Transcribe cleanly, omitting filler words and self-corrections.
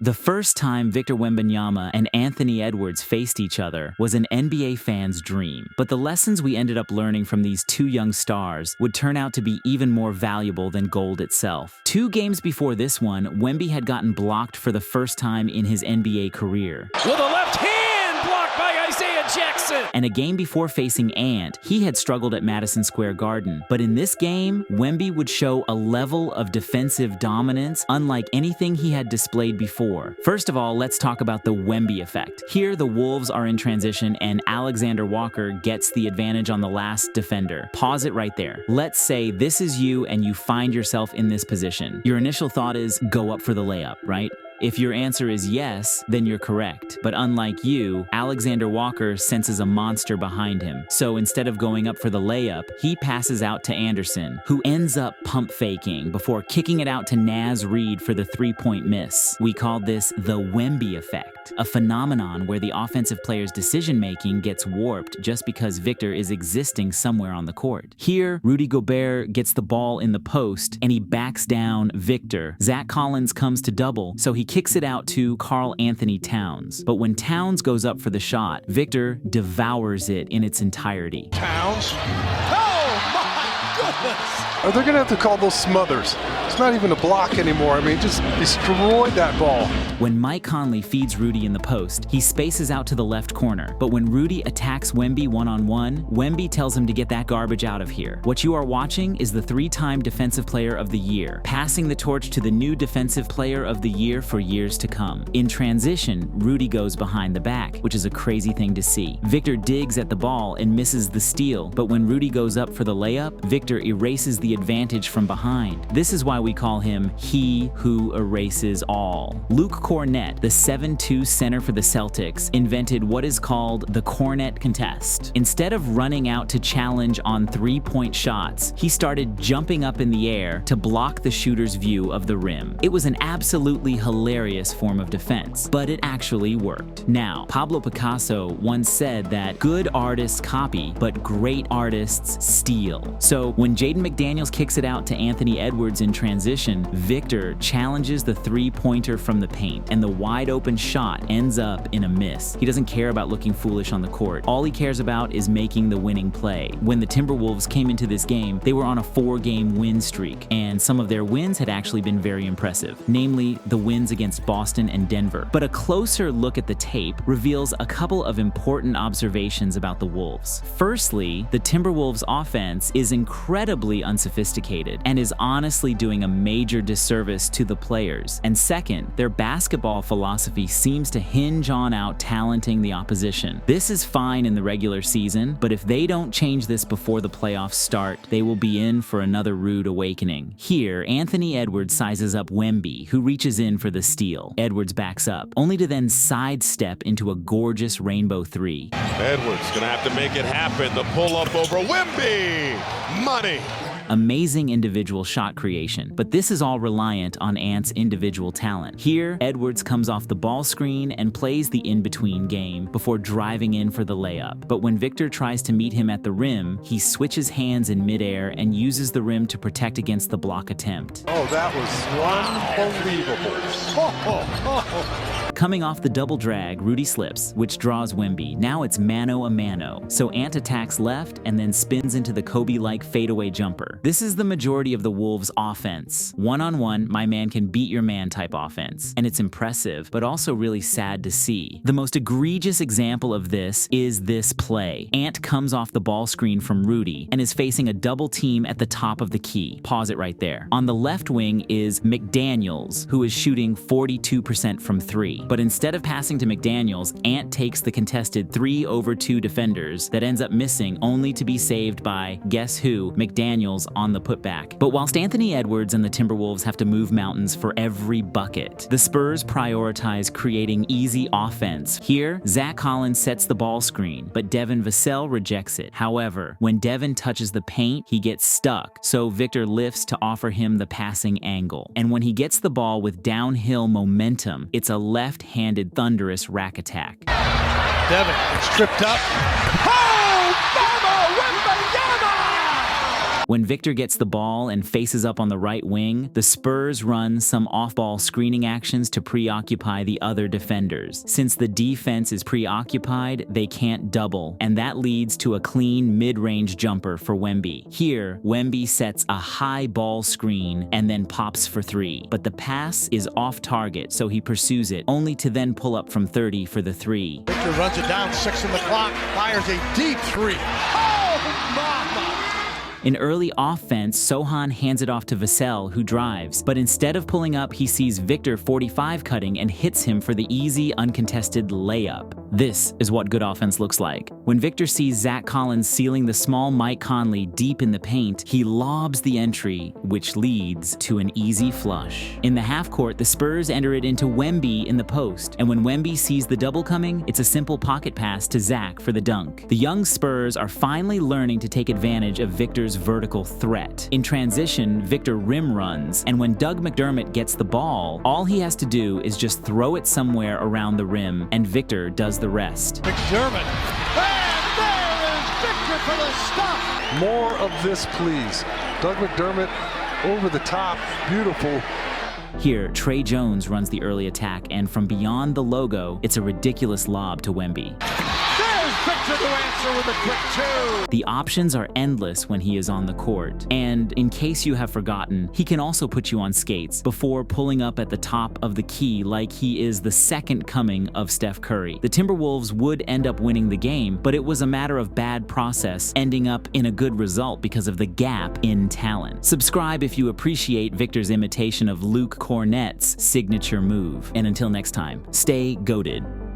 The first time Victor Wembanyama and Anthony Edwards faced each other was an NBA fan's dream. But the lessons we ended up learning from these two young stars would turn out to be even more valuable than gold itself. 2 games before this one, Wemby had gotten blocked for the first time in his NBA career. With a left hand blocked by Isaiah Jackson. And a game before facing Ant, he had struggled at Madison Square Garden. But in this game, Wemby would show a level of defensive dominance unlike anything he had displayed before. First of all, let's talk about the Wemby effect. Here, the Wolves are in transition and Alexander Walker gets the advantage on the last defender. Pause it right there. Let's say this is you and you find yourself in this position. Your initial thought is go up for the layup, right? If your answer is yes, then you're correct. But unlike you, Alexander Walker senses a monster behind him. So instead of going up for the layup, he passes out to Anderson, who ends up pump faking before kicking it out to Naz Reid for the 3-point miss. We call this the Wemby effect, a phenomenon where the offensive player's decision-making gets warped just because Victor is existing somewhere on the court. Here, Rudy Gobert gets the ball in the post and he backs down Victor. Zach Collins comes to double, so he kicks it out to Karl Anthony Towns. But when Towns goes up for the shot, Victor devours it in its entirety. Towns. Oh my goodness! Are they going to have to call those smothers? It's not even a block anymore. I mean, just destroyed that ball. When Mike Conley feeds Rudy in the post, he spaces out to the left corner. But when Rudy attacks Wemby one-on-one, Wemby tells him to get that garbage out of here. What you are watching is the 3-time Defensive Player of the Year, passing the torch to the new Defensive Player of the Year for years to come. In transition, Rudy goes behind the back, which is a crazy thing to see. Victor digs at the ball and misses the steal, but when Rudy goes up for the layup, Victor erases the advantage from behind. This is why we call him he who erases all. Luke Cornett, the 7'2" center for the Celtics, invented what is called the Cornett contest. Instead of running out to challenge on 3-point shots, he started jumping up in the air to block the shooter's view of the rim. It was an absolutely hilarious form of defense, but it actually worked. Now, Pablo Picasso once said that good artists copy, but great artists steal. So when Jaden McDaniels kicks it out to Anthony Edwards in transition, Victor challenges the 3-pointer from the paint, and the wide open shot ends up in a miss. He doesn't care about looking foolish on the court. All he cares about is making the winning play. When the Timberwolves came into this game, they were on a 4-game win streak, and some of their wins had actually been very impressive, namely the wins against Boston and Denver. But a closer look at the tape reveals a couple of important observations about the Wolves. Firstly, the Timberwolves offense is incredibly unsophisticated and is honestly doing a major disservice to the players. And second, their basketball philosophy seems to hinge on out-talenting the opposition. This is fine in the regular season, but if they don't change this before the playoffs start, they will be in for another rude awakening. Here, Anthony Edwards sizes up Wemby, who reaches in for the steal. Edwards backs up, only to then sidestep into a gorgeous rainbow 3. Edwards gonna have to make it happen. The pull-up over Wemby. Money. Amazing individual shot creation, but this is all reliant on Ant's individual talent. Here, Edwards comes off the ball screen and plays the in-between game before driving in for the layup. But when Victor tries to meet him at the rim, he switches hands in midair and uses the rim to protect against the block attempt. Oh, that was unbelievable. Coming off the double drag, Rudy slips, which draws Wemby. Now it's mano a mano. So Ant attacks left and then spins into the Kobe-like fadeaway jumper. This is the majority of the Wolves' offense. One-on-one, my man can beat your man type offense. And it's impressive, but also really sad to see. The most egregious example of this is this play. Ant comes off the ball screen from Rudy and is facing a double team at the top of the key. Pause it right there. On the left wing is McDaniels, who is shooting 42% from 3. But instead of passing to McDaniels, Ant takes the contested 3-over-2 defenders that ends up missing only to be saved by, guess who, McDaniels on the putback. But whilst Anthony Edwards and the Timberwolves have to move mountains for every bucket, the Spurs prioritize creating easy offense. Here, Zach Collins sets the ball screen, but Devin Vassell rejects it. However, when Devin touches the paint, he gets stuck, so Victor lifts to offer him the passing angle. And when he gets the ball with downhill momentum, it's a left-handed thunderous rack attack. Devin stripped up. Oh, Wembanyama! When Victor gets the ball and faces up on the right wing, the Spurs run some off-ball screening actions to preoccupy the other defenders. Since the defense is preoccupied, they can't double, and that leads to a clean mid-range jumper for Wemby. Here, Wemby sets a high ball screen and then pops for three, but the pass is off target, so he pursues it, only to then pull up from 30 for the three. Victor runs it down, 6 on the clock, fires a deep three. Oh, mama! In early offense, Sohan hands it off to Vassell, who drives, but instead of pulling up, he sees Victor 45 cutting and hits him for the easy, uncontested layup. This is what good offense looks like. When Victor sees Zach Collins sealing the small Mike Conley deep in the paint, he lobs the entry, which leads to an easy flush. In the half court, the Spurs enter it into Wemby in the post, and when Wemby sees the double coming, it's a simple pocket pass to Zach for the dunk. The young Spurs are finally learning to take advantage of Victor's vertical threat. In transition, Victor rim runs, and when Doug McDermott gets the ball, all he has to do is just throw it somewhere around the rim, and Victor does the rest. McDermott, and there is Victor for the stop. More of this, please. Doug McDermott over the top, beautiful. Here, Trey Jones runs the early attack, and from beyond the logo, it's a ridiculous lob to Wemby. There's Victor to answer with a quick two. The options are endless when he is on the court, and in case you have forgotten, he can also put you on skates before pulling up at the top of the key like he is the second coming of Steph Curry. The Timberwolves would end up winning the game, but it was a matter of bad process, ending up in a good result because of the gap in talent. Subscribe if you appreciate Victor's imitation of Luke Cornett's signature move. And until next time, stay goated.